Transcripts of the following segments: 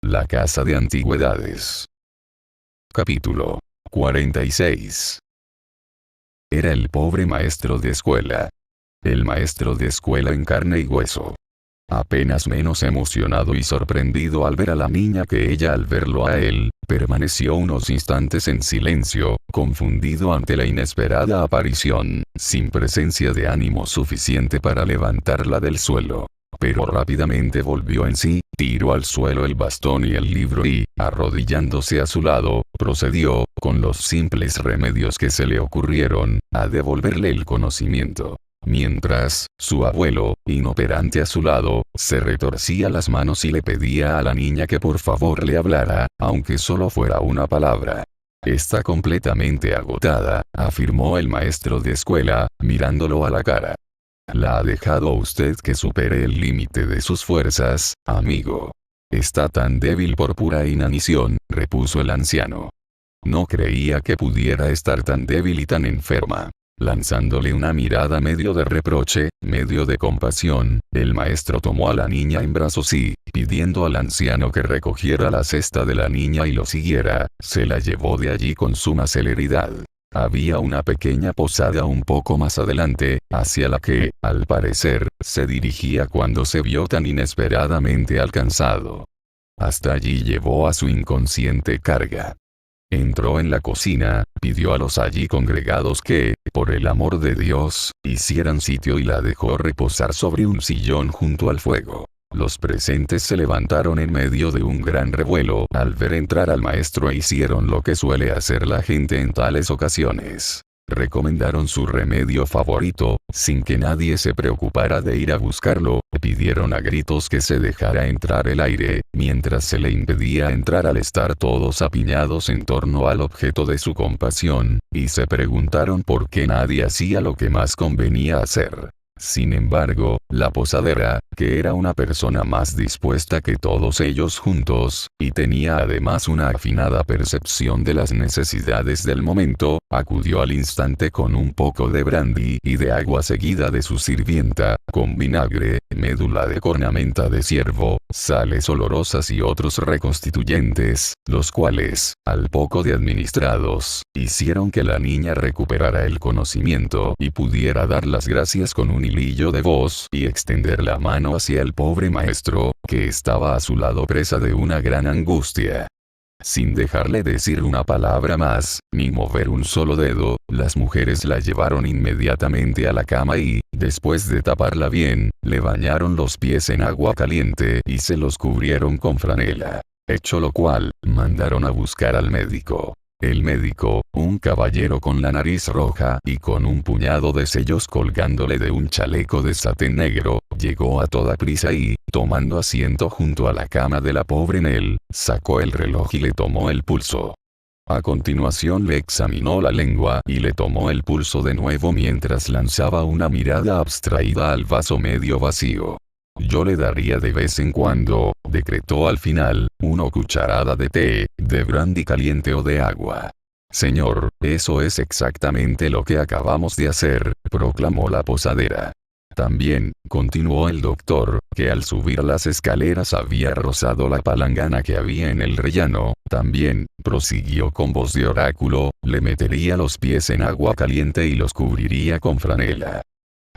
la casa de antigüedades. Capítulo 46. Era el pobre maestro de escuela. El maestro de escuela en carne y hueso. Apenas menos emocionado y sorprendido al ver a la niña que ella al verlo a él, permaneció unos instantes en silencio, confundido ante la inesperada aparición, sin presencia de ánimo suficiente para levantarla del suelo. Pero rápidamente volvió en sí, tiró al suelo el bastón y el libro y, arrodillándose a su lado, procedió, con los simples remedios que se le ocurrieron, a devolverle el conocimiento. Mientras, su abuelo, inoperante a su lado, se retorcía las manos y le pedía a la niña que por favor le hablara, aunque solo fuera una palabra. Está completamente agotada, afirmó el maestro de escuela, mirándolo a la cara. ¿La ha dejado usted que supere el límite de sus fuerzas, amigo? Está tan débil por pura inanición, repuso el anciano. No creía que pudiera estar tan débil y tan enferma. Lanzándole una mirada medio de reproche, medio de compasión, el maestro tomó a la niña en brazos y, pidiendo al anciano que recogiera la cesta de la niña y lo siguiera, se la llevó de allí con suma celeridad. Había una pequeña posada un poco más adelante, hacia la que, al parecer, se dirigía cuando se vio tan inesperadamente alcanzado. Hasta allí llevó a su inconsciente carga. Entró en la cocina, pidió a los allí congregados que, por el amor de Dios, hicieran sitio y la dejó reposar sobre un sillón junto al fuego. Los presentes se levantaron en medio de un gran revuelo al ver entrar al maestro e hicieron lo que suele hacer la gente en tales ocasiones. Recomendaron su remedio favorito, sin que nadie se preocupara de ir a buscarlo, pidieron a gritos que se dejara entrar el aire, mientras se le impedía entrar al estar todos apiñados en torno al objeto de su compasión, y se preguntaron por qué nadie hacía lo que más convenía hacer. Sin embargo, la posadera, que era una persona más dispuesta que todos ellos juntos, y tenía además una afinada percepción de las necesidades del momento, acudió al instante con un poco de brandy y de agua seguida de su sirvienta, con vinagre, médula de cornamenta de ciervo, sales olorosas y otros reconstituyentes, los cuales, al poco de administrados, hicieron que la niña recuperara el conocimiento y pudiera dar las gracias con un hilillo de voz y extender la mano hacia el pobre maestro, que estaba a su lado presa de una gran angustia. Sin dejarle decir una palabra más, ni mover un solo dedo, las mujeres la llevaron inmediatamente a la cama y, después de taparla bien, le bañaron los pies en agua caliente y se los cubrieron con franela. Hecho lo cual, mandaron a buscar al médico. El médico, un caballero con la nariz roja y con un puñado de sellos colgándole de un chaleco de satén negro, llegó a toda prisa y, tomando asiento junto a la cama de la pobre Nell, sacó el reloj y le tomó el pulso. A continuación le examinó la lengua y le tomó el pulso de nuevo mientras lanzaba una mirada abstraída al vaso medio vacío. Yo le daría de vez en cuando, decretó al final, una cucharada de té, de brandy caliente o de agua. Señor, eso es exactamente lo que acabamos de hacer, proclamó la posadera. También, continuó el doctor, que al subir las escaleras había rozado la palangana que había en el rellano, también, prosiguió con voz de oráculo, le metería los pies en agua caliente y los cubriría con franela.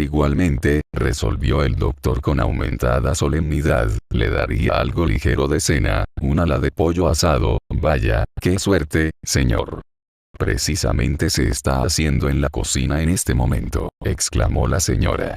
Igualmente, resolvió el doctor con aumentada solemnidad, le daría algo ligero de cena, un ala de pollo asado, vaya, qué suerte, señor. Precisamente se está haciendo en la cocina en este momento, exclamó la señora.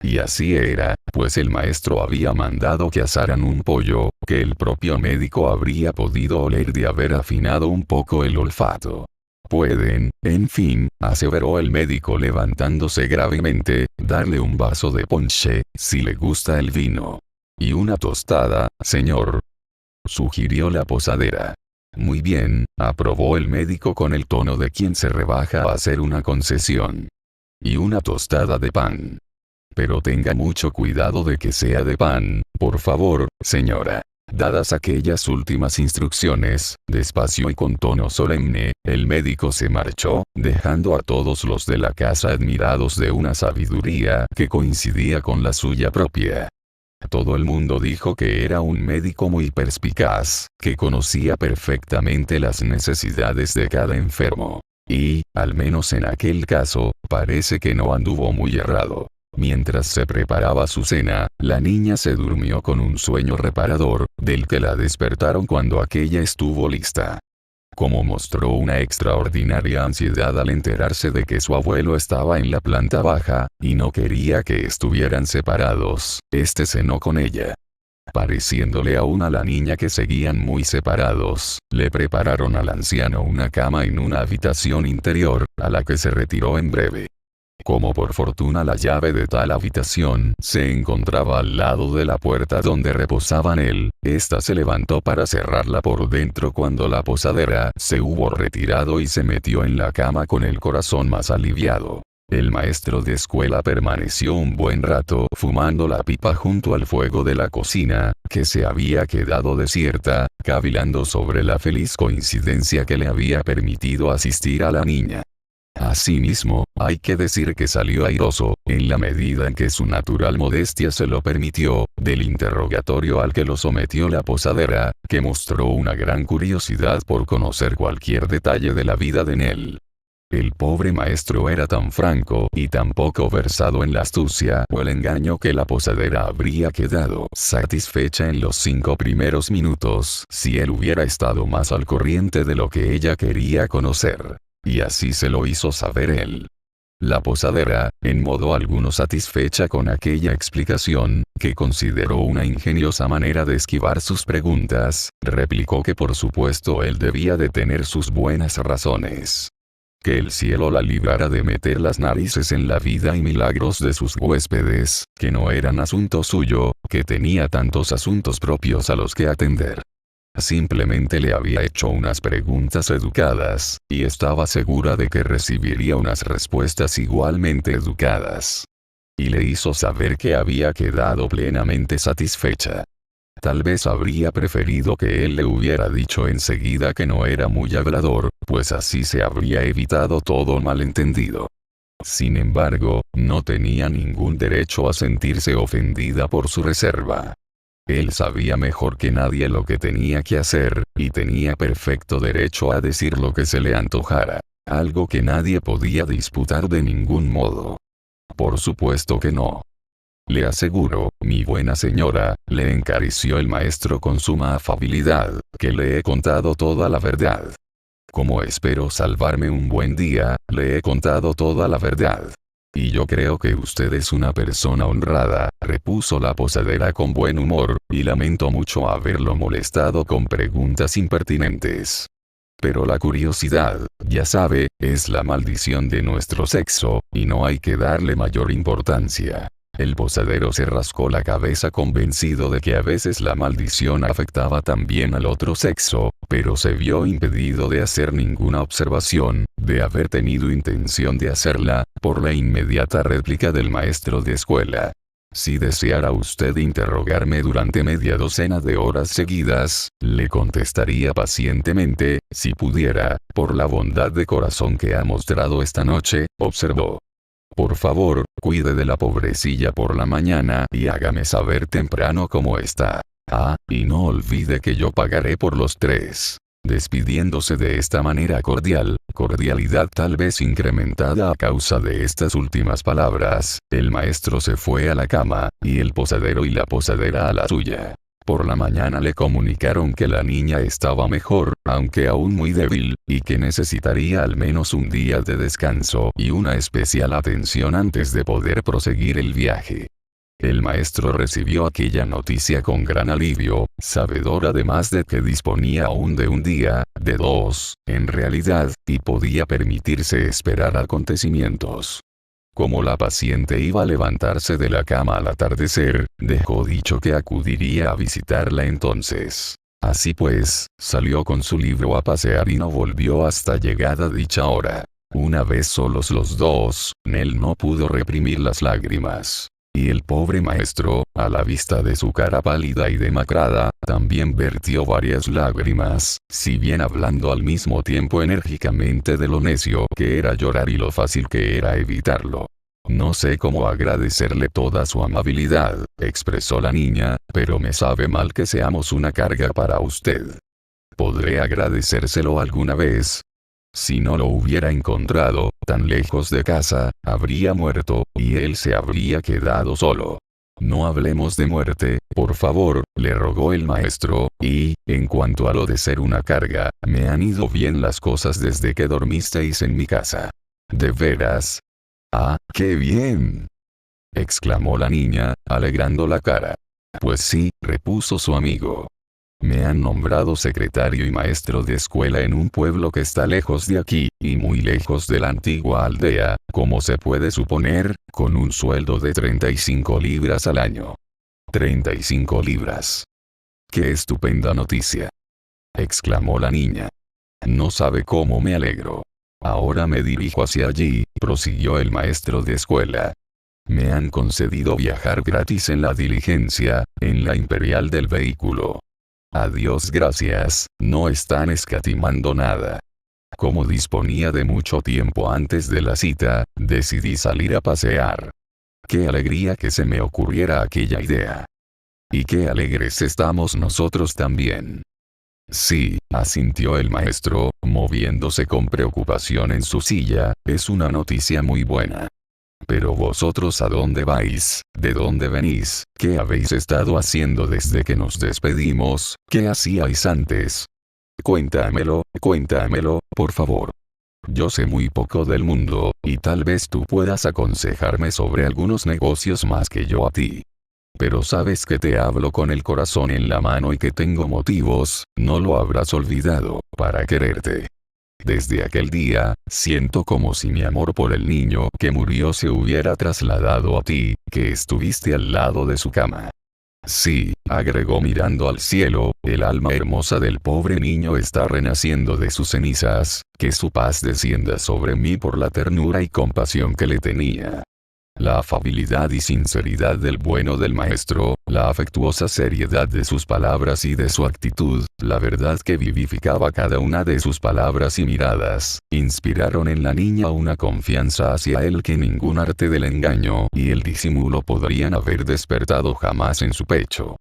Y así era, pues el maestro había mandado que asaran un pollo, que el propio médico habría podido oler de haber afinado un poco el olfato. Pueden, en fin, aseveró el médico levantándose gravemente, darle un vaso de ponche, si le gusta el vino. Y una tostada, señor, sugirió la posadera. Muy bien, aprobó el médico con el tono de quien se rebaja a hacer una concesión. Y una tostada de pan. Pero tenga mucho cuidado de que sea de pan, por favor, señora. Dadas aquellas últimas instrucciones, despacio y con tono solemne, el médico se marchó, dejando a todos los de la casa admirados de una sabiduría que coincidía con la suya propia. Todo el mundo dijo que era un médico muy perspicaz, que conocía perfectamente las necesidades de cada enfermo. Y, al menos en aquel caso, parece que no anduvo muy errado. Mientras se preparaba su cena, la niña se durmió con un sueño reparador, del que la despertaron cuando aquella estuvo lista. Como mostró una extraordinaria ansiedad al enterarse de que su abuelo estaba en la planta baja, y no quería que estuvieran separados, este cenó con ella. Pareciéndole aún a la niña que seguían muy separados, le prepararon al anciano una cama en una habitación interior, a la que se retiró en breve. Como por fortuna la llave de tal habitación se encontraba al lado de la puerta donde reposaban él, ésta se levantó para cerrarla por dentro cuando la posadera se hubo retirado y se metió en la cama con el corazón más aliviado. El maestro de escuela permaneció un buen rato fumando la pipa junto al fuego de la cocina, que se había quedado desierta, cavilando sobre la feliz coincidencia que le había permitido asistir a la niña. Asimismo, hay que decir que salió airoso, en la medida en que su natural modestia se lo permitió, del interrogatorio al que lo sometió la posadera, que mostró una gran curiosidad por conocer cualquier detalle de la vida de Nell. El pobre maestro era tan franco y tan poco versado en la astucia o el engaño que la posadera habría quedado satisfecha en los 5 primeros minutos si él hubiera estado más al corriente de lo que ella quería conocer. Y así se lo hizo saber él. La posadera, en modo alguno satisfecha con aquella explicación, que consideró una ingeniosa manera de esquivar sus preguntas, replicó que por supuesto él debía de tener sus buenas razones. Que el cielo la librara de meter las narices en la vida y milagros de sus huéspedes, que no eran asunto suyo, que tenía tantos asuntos propios a los que atender. Simplemente le había hecho unas preguntas educadas, y estaba segura de que recibiría unas respuestas igualmente educadas. Y le hizo saber que había quedado plenamente satisfecha. Tal vez habría preferido que él le hubiera dicho enseguida que no era muy hablador, pues así se habría evitado todo malentendido. Sin embargo, no tenía ningún derecho a sentirse ofendida por su reserva. Él sabía mejor que nadie lo que tenía que hacer, y tenía perfecto derecho a decir lo que se le antojara, algo que nadie podía disputar de ningún modo. Por supuesto que no. Le aseguro, mi buena señora, le acarició el maestro con suma afabilidad, que le he contado toda la verdad. Como espero salvarme un buen día, le he contado toda la verdad. Y yo creo que usted es una persona honrada, repuso la posadera con buen humor, y lamento mucho haberlo molestado con preguntas impertinentes. Pero la curiosidad, ya sabe, es la maldición de nuestro sexo, y no hay que darle mayor importancia. El posadero se rascó la cabeza convencido de que a veces la maldición afectaba también al otro sexo, pero se vio impedido de hacer ninguna observación, de haber tenido intención de hacerla, por la inmediata réplica del maestro de escuela. Si deseara usted interrogarme durante media docena de horas seguidas, le contestaría pacientemente, si pudiera, por la bondad de corazón que ha mostrado esta noche, observó. Por favor, cuide de la pobrecilla por la mañana y hágame saber temprano cómo está. Ah, y no olvide que yo pagaré por los 3. Despidiéndose de esta manera cordialidad tal vez incrementada a causa de estas últimas palabras, el maestro se fue a la cama, y el posadero y la posadera a la suya. Por la mañana le comunicaron que la niña estaba mejor, aunque aún muy débil, y que necesitaría al menos un día de descanso y una especial atención antes de poder proseguir el viaje. El maestro recibió aquella noticia con gran alivio, sabedor además de que disponía aún de un día, de 2, en realidad, y podía permitirse esperar acontecimientos. Como la paciente iba a levantarse de la cama al atardecer, dejó dicho que acudiría a visitarla entonces. Así pues, salió con su libro a pasear y no volvió hasta llegada dicha hora. Una vez solos los dos, Nell no pudo reprimir las lágrimas. Y el pobre maestro, a la vista de su cara pálida y demacrada, también vertió varias lágrimas, si bien hablando al mismo tiempo enérgicamente de lo necio que era llorar y lo fácil que era evitarlo. No sé cómo agradecerle toda su amabilidad, expresó la niña, pero me sabe mal que seamos una carga para usted. ¿Podré agradecérselo alguna vez? Si no lo hubiera encontrado, tan lejos de casa, habría muerto, y él se habría quedado solo. No hablemos de muerte, por favor, le rogó el maestro, y, en cuanto a lo de ser una carga, me han ido bien las cosas desde que dormisteis en mi casa. ¿De veras? ¡Ah, qué bien!, exclamó la niña, alegrando la cara. Pues sí, repuso su amigo. Me han nombrado secretario y maestro de escuela en un pueblo que está lejos de aquí, y muy lejos de la antigua aldea, como se puede suponer, con un sueldo de 35 libras al año. 35 libras. ¡Qué estupenda noticia!, exclamó la niña. No sabe cómo me alegro. Ahora me dirijo hacia allí, prosiguió el maestro de escuela. Me han concedido viajar gratis en la diligencia, en la imperial del vehículo. A Dios gracias, no están escatimando nada. Como disponía de mucho tiempo antes de la cita, decidí salir a pasear. Qué alegría que se me ocurriera aquella idea. Y qué alegres estamos nosotros también. Sí, asintió el maestro, moviéndose con preocupación en su silla, es una noticia muy buena. Pero vosotros, ¿a dónde vais? ¿De dónde venís? ¿Qué habéis estado haciendo desde que nos despedimos? ¿Qué hacíais antes? Cuéntamelo, por favor. Yo sé muy poco del mundo, y tal vez tú puedas aconsejarme sobre algunos negocios más que yo a ti. Pero sabes que te hablo con el corazón en la mano y que tengo motivos, no lo habrás olvidado, para quererte. Desde aquel día, siento como si mi amor por el niño que murió se hubiera trasladado a ti, que estuviste al lado de su cama. Sí, agregó mirando al cielo, el alma hermosa del pobre niño está renaciendo de sus cenizas, que su paz descienda sobre mí por la ternura y compasión que le tenía. La afabilidad y sinceridad del bueno del maestro, la afectuosa seriedad de sus palabras y de su actitud, la verdad que vivificaba cada una de sus palabras y miradas, inspiraron en la niña una confianza hacia él que ningún arte del engaño y el disimulo podrían haber despertado jamás en su pecho.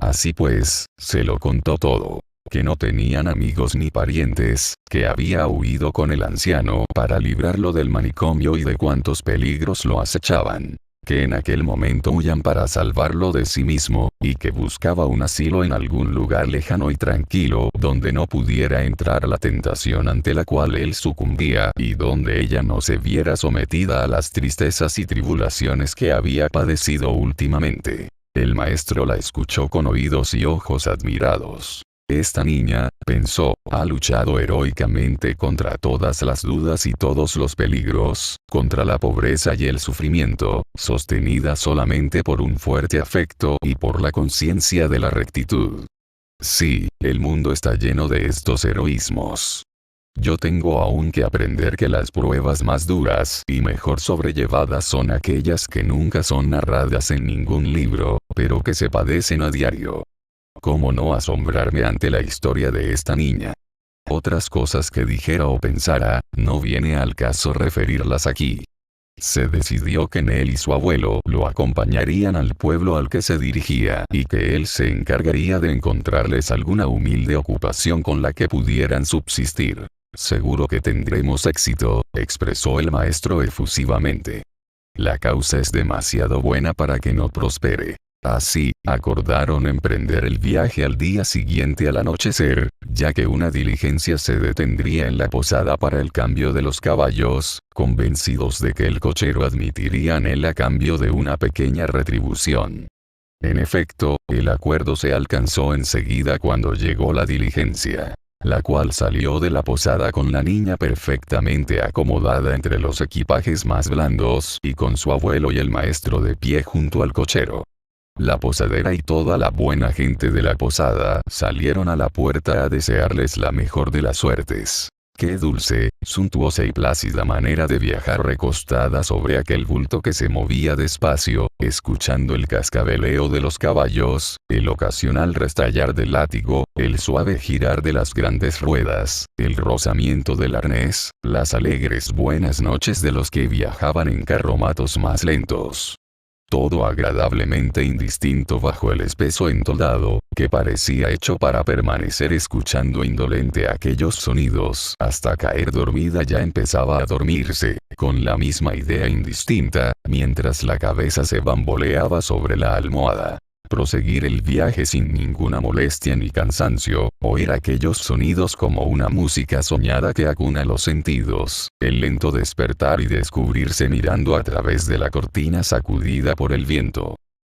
Así pues, se lo contó todo. Que no tenían amigos ni parientes, que había huido con el anciano para librarlo del manicomio y de cuantos peligros lo acechaban, que en aquel momento huyan para salvarlo de sí mismo, y que buscaba un asilo en algún lugar lejano y tranquilo donde no pudiera entrar la tentación ante la cual él sucumbía y donde ella no se viera sometida a las tristezas y tribulaciones que había padecido últimamente. El maestro la escuchó con oídos y ojos admirados. Esta niña, pensó, ha luchado heroicamente contra todas las dudas y todos los peligros, contra la pobreza y el sufrimiento, sostenida solamente por un fuerte afecto y por la conciencia de la rectitud. Sí, el mundo está lleno de estos heroísmos. Yo tengo aún que aprender que las pruebas más duras y mejor sobrellevadas son aquellas que nunca son narradas en ningún libro, pero que se padecen a diario. ¿Cómo no asombrarme ante la historia de esta niña? Otras cosas que dijera o pensara, no viene al caso referirlas aquí. Se decidió que Nell y su abuelo lo acompañarían al pueblo al que se dirigía y que él se encargaría de encontrarles alguna humilde ocupación con la que pudieran subsistir. Seguro que tendremos éxito, expresó el maestro efusivamente. La causa es demasiado buena para que no prospere. Así, acordaron emprender el viaje al día siguiente al anochecer, ya que una diligencia se detendría en la posada para el cambio de los caballos, convencidos de que el cochero admitiría en él a cambio de una pequeña retribución. En efecto, el acuerdo se alcanzó enseguida cuando llegó la diligencia, la cual salió de la posada con la niña perfectamente acomodada entre los equipajes más blandos y con su abuelo y el maestro de pie junto al cochero. La posadera y toda la buena gente de la posada salieron a la puerta a desearles la mejor de las suertes. Qué dulce, suntuosa y plácida manera de viajar recostada sobre aquel bulto que se movía despacio, escuchando el cascabeleo de los caballos, el ocasional restallar del látigo, el suave girar de las grandes ruedas, el rozamiento del arnés, las alegres buenas noches de los que viajaban en carromatos más lentos. Todo agradablemente indistinto bajo el espeso entoldado, que parecía hecho para permanecer escuchando indolente aquellos sonidos hasta caer dormida. Ya empezaba a dormirse, con la misma idea indistinta, mientras la cabeza se bamboleaba sobre la almohada. Proseguir el viaje sin ninguna molestia ni cansancio, oír aquellos sonidos como una música soñada que acuna los sentidos, el lento despertar y descubrirse mirando a través de la cortina sacudida por el viento.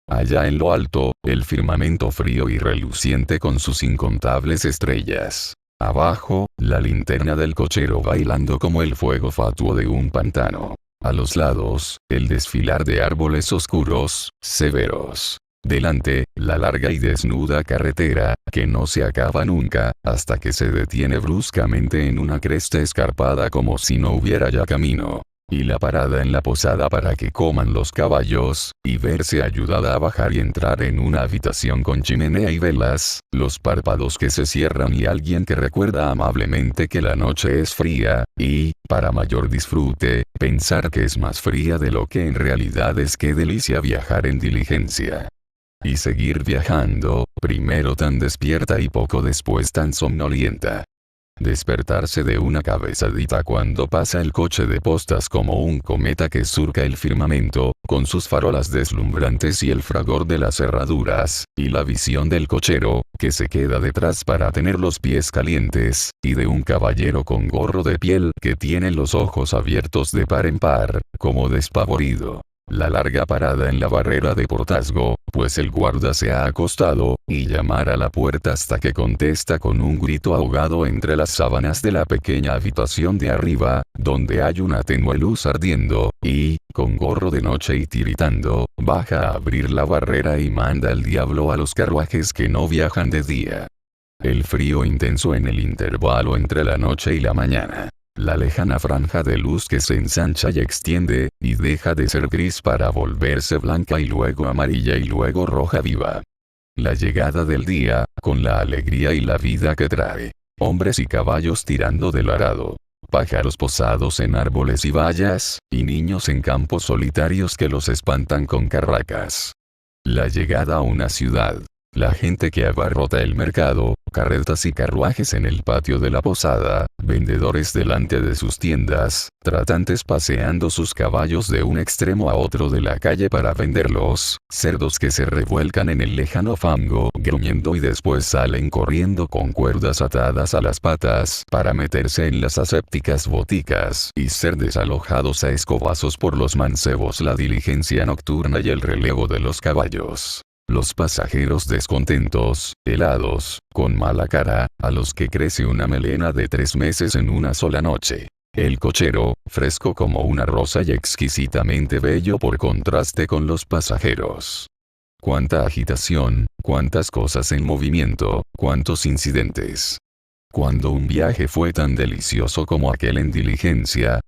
Allá en lo alto, el firmamento frío y reluciente con sus incontables estrellas. Abajo, la linterna del cochero bailando como el fuego fatuo de un pantano. A los lados, el desfilar de árboles oscuros, severos. Delante, la larga y desnuda carretera, que no se acaba nunca, hasta que se detiene bruscamente en una cresta escarpada como si no hubiera ya camino. Y la parada en la posada para que coman los caballos, y verse ayudada a bajar y entrar en una habitación con chimenea y velas, los párpados que se cierran y alguien que recuerda amablemente que la noche es fría, y, para mayor disfrute, pensar que es más fría de lo que en realidad es. Qué delicia viajar en diligencia. Y seguir viajando, primero tan despierta y poco después tan somnolienta. Despertarse de una cabezadita cuando pasa el coche de postas como un cometa que surca el firmamento, con sus farolas deslumbrantes y el fragor de las herraduras, y la visión del cochero, que se queda detrás para tener los pies calientes, y de un caballero con gorro de piel que tiene los ojos abiertos de par en par, como despavorido. La larga parada en la barrera de portazgo, pues el guarda se ha acostado, y llamar a la puerta hasta que contesta con un grito ahogado entre las sábanas de la pequeña habitación de arriba, donde hay una tenue luz ardiendo, y, con gorro de noche y tiritando, baja a abrir la barrera y manda al diablo a los carruajes que no viajan de día. El frío intenso en el intervalo entre la noche y la mañana. La lejana franja de luz que se ensancha y extiende, y deja de ser gris para volverse blanca y luego amarilla y luego roja viva. La llegada del día, con la alegría y la vida que trae. Hombres y caballos tirando del arado. Pájaros posados en árboles y vallas, y niños en campos solitarios que los espantan con carracas. La llegada a una ciudad. La gente que abarrota el mercado, carretas y carruajes en el patio de la posada, vendedores delante de sus tiendas, tratantes paseando sus caballos de un extremo a otro de la calle para venderlos, cerdos que se revuelcan en el lejano fango gruñendo y después salen corriendo con cuerdas atadas a las patas para meterse en las asépticas boticas y ser desalojados a escobazos por los mancebos. La diligencia nocturna y el relevo de los caballos. Los pasajeros descontentos, helados, con mala cara, a los que crece una melena de 3 meses en una sola noche. El cochero, fresco como una rosa y exquisitamente bello por contraste con los pasajeros. Cuánta agitación, cuántas cosas en movimiento, cuántos incidentes. Cuando un viaje fue tan delicioso como aquel en diligencia,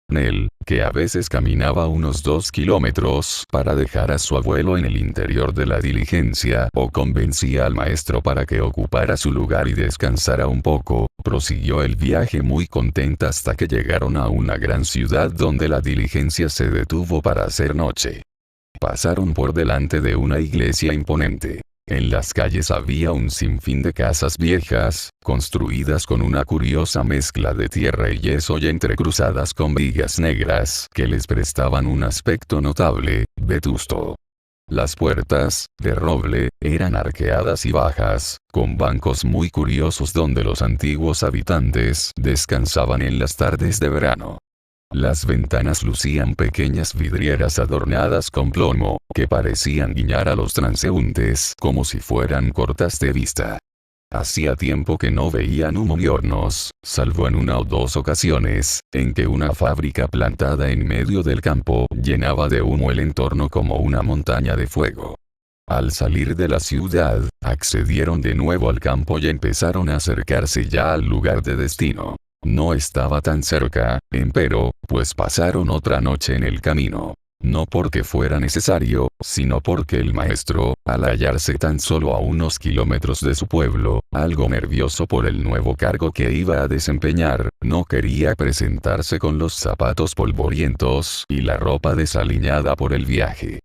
Nell, que a veces caminaba unos 2 kilómetros para dejar a su abuelo en el interior de la diligencia o convencía al maestro para que ocupara su lugar y descansara un poco, prosiguió el viaje muy contenta hasta que llegaron a una gran ciudad donde la diligencia se detuvo para hacer noche. Pasaron por delante de una iglesia imponente. En las calles había un sinfín de casas viejas, construidas con una curiosa mezcla de tierra y yeso y entrecruzadas con vigas negras que les prestaban un aspecto notable, vetusto. Las puertas, de roble, eran arqueadas y bajas, con bancos muy curiosos donde los antiguos habitantes descansaban en las tardes de verano. Las ventanas lucían pequeñas vidrieras adornadas con plomo, que parecían guiñar a los transeúntes como si fueran cortas de vista. Hacía tiempo que no veían humo ni hornos, salvo en una o dos ocasiones, en que una fábrica plantada en medio del campo llenaba de humo el entorno como una montaña de fuego. Al salir de la ciudad, accedieron de nuevo al campo y empezaron a acercarse ya al lugar de destino. No estaba tan cerca, empero, pues pasaron otra noche en el camino. No porque fuera necesario, sino porque el maestro, al hallarse tan solo a unos kilómetros de su pueblo, algo nervioso por el nuevo cargo que iba a desempeñar, no quería presentarse con los zapatos polvorientos y la ropa desaliñada por el viaje.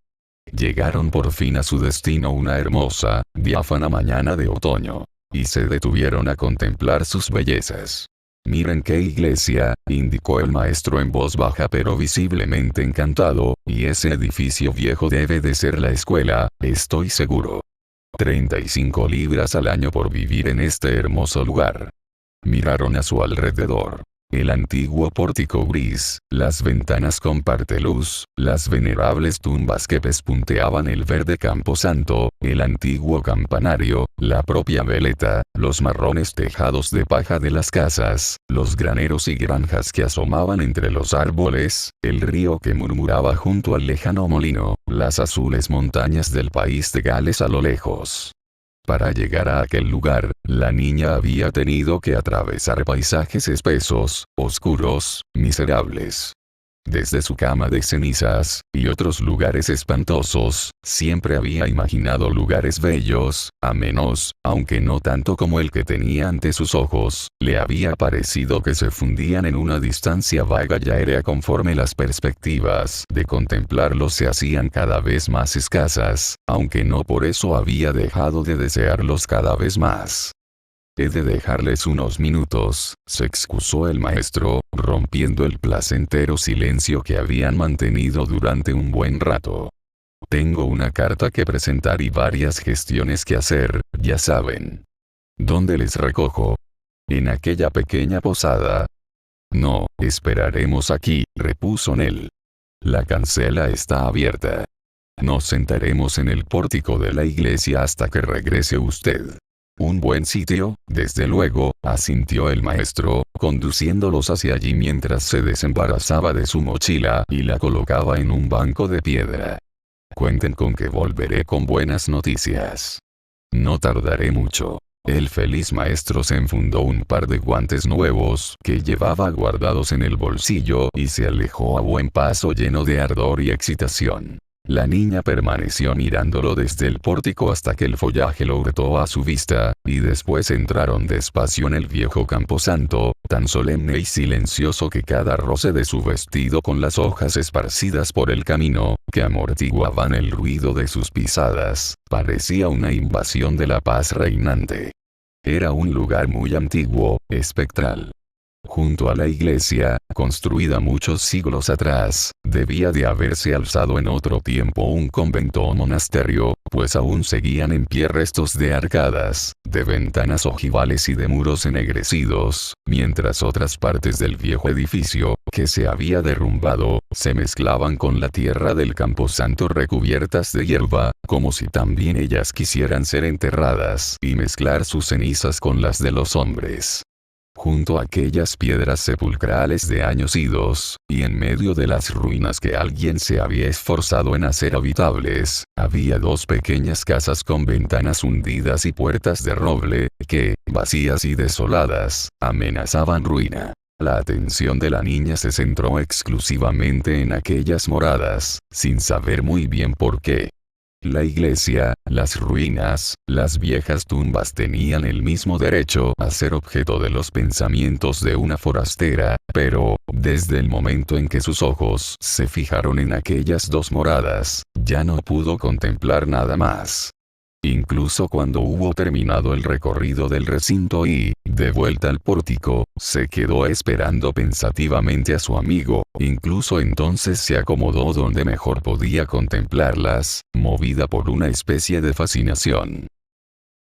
Llegaron por fin a su destino una hermosa, diáfana mañana de otoño. Y se detuvieron a contemplar sus bellezas. «Miren qué iglesia», indicó el maestro en voz baja pero visiblemente encantado, «y ese edificio viejo debe de ser la escuela, estoy seguro. 35 libras al año por vivir en este hermoso lugar». Miraron a su alrededor. El antiguo pórtico gris, las ventanas con parteluz, las venerables tumbas que pespunteaban el verde camposanto, el antiguo campanario, la propia veleta, los marrones tejados de paja de las casas, los graneros y granjas que asomaban entre los árboles, el río que murmuraba junto al lejano molino, las azules montañas del país de Gales a lo lejos. Para llegar a aquel lugar, la niña había tenido que atravesar paisajes espesos, oscuros, miserables. Desde su cama de cenizas, y otros lugares espantosos, siempre había imaginado lugares bellos, amenos, aunque no tanto como el que tenía ante sus ojos, le había parecido que se fundían en una distancia vaga y aérea conforme las perspectivas de contemplarlos se hacían cada vez más escasas, aunque no por eso había dejado de desearlos cada vez más. «He de dejarles unos minutos», se excusó el maestro, rompiendo el placentero silencio que habían mantenido durante un buen rato. «Tengo una carta que presentar y varias gestiones que hacer, ya saben». «¿Dónde les recojo?» «En aquella pequeña posada». «No, esperaremos aquí», repuso Nell. «La cancela está abierta. Nos sentaremos en el pórtico de la iglesia hasta que regrese usted». «Un buen sitio, desde luego», asintió el maestro, conduciéndolos hacia allí mientras se desembarazaba de su mochila y la colocaba en un banco de piedra. «Cuenten con que volveré con buenas noticias. No tardaré mucho». El feliz maestro se enfundó un par de guantes nuevos que llevaba guardados en el bolsillo y se alejó a buen paso lleno de ardor y excitación. La niña permaneció mirándolo desde el pórtico hasta que el follaje lo hurtó a su vista, y después entraron despacio en el viejo camposanto, tan solemne y silencioso que cada roce de su vestido con las hojas esparcidas por el camino, que amortiguaban el ruido de sus pisadas, parecía una invasión de la paz reinante. Era un lugar muy antiguo, espectral. Junto a la iglesia, construida muchos siglos atrás, debía de haberse alzado en otro tiempo un convento o monasterio, pues aún seguían en pie restos de arcadas, de ventanas ojivales y de muros ennegrecidos, mientras otras partes del viejo edificio, que se había derrumbado, se mezclaban con la tierra del camposanto recubiertas de hierba, como si también ellas quisieran ser enterradas y mezclar sus cenizas con las de los hombres. Junto a aquellas piedras sepulcrales de años idos, y en medio de las ruinas que alguien se había esforzado en hacer habitables, había dos pequeñas casas con ventanas hundidas y puertas de roble, que, vacías y desoladas, amenazaban ruina. La atención de la niña se centró exclusivamente en aquellas moradas, sin saber muy bien por qué. La iglesia, las ruinas, las viejas tumbas tenían el mismo derecho a ser objeto de los pensamientos de una forastera, pero, desde el momento en que sus ojos se fijaron en aquellas dos moradas, ya no pudo contemplar nada más. Incluso cuando hubo terminado el recorrido del recinto y, de vuelta al pórtico, se quedó esperando pensativamente a su amigo, incluso entonces se acomodó donde mejor podía contemplarlas, movida por una especie de fascinación.